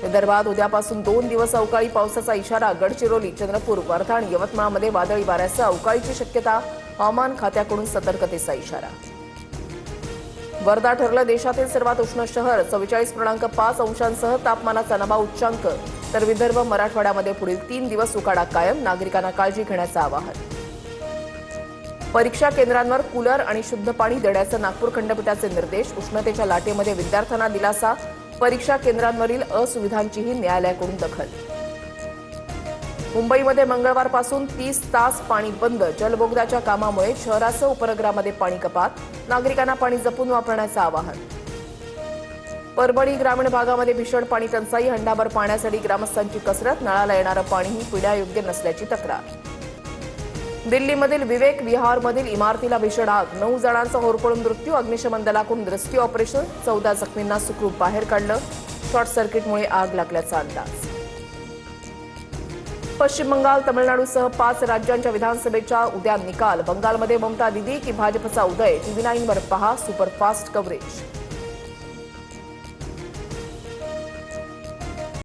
विदर्भात उद्यापासून 2 दिवस अवकाळी पावसाचा इशारा. गडचिरोली, चंद्रपूर, वर्धा आणि यवतमाळमध्ये वादळी वाऱ्यासह अवकाळीची शक्यता. हवामान खात्याकडून सतर्कतेचा इशारा. वर्धा ठरलं देशातील सर्वात उष्ण शहर. 44.5 अंशांसह तापमानाचा नवा उच्चांक. तर विदर्भ, मराठवाड्यामध्ये पुढील 3 दिवस उकाडा कायम. नागरिकांना काळजी घेण्याचं आवाहन. परीक्षा केंद्रांवर कूलर आणि शुद्ध पाणी देण्याचे नागपूर खंडपीठाचे निर्देश. उष्णतेच्या लाटेमध्ये विद्यार्थ्यांना दिलासा. परीक्षा केंद्रांवरील असुविधांचीही न्यायालयाकडून दखल. मुंबईमध्ये मंगळवारपासून 30 तास पाणी बंद. जलबोगद्याच्या कामामुळे शहरासह उपनगरामध्ये पाणी कपात. नागरिकांना पाणी जपून वापरण्याचं आवाहन. परभणी ग्रामीण भागामध्ये भीषण पाणी टंचाई. हंडाभर पाण्यासाठी ग्रामस्थांची कसरत. नळाला येणारं पाणीही पिण्यायोग्य नसल्याची तक्रार. दिल्लीमधील विवेक विहारमधील इमारतीला भीषण आग. 9 जणांचा होरपळून मृत्यू. अग्निशमन दलाकडून रेस्क्यू ऑपरेशन. 14 जखमींना सुखरूप बाहेर काढलं. शॉर्ट सर्किटमुळे आग लागल्याचा अंदाज. पश्चिम बंगाल, तमिळनाडूसह 5 राज्यांच्या विधानसभेच्या उद्या निकाल. बंगालमध्ये ममता दीदी की भाजपचा उदय. TV9 वर पहा सुपरफास्ट कव्हरेज.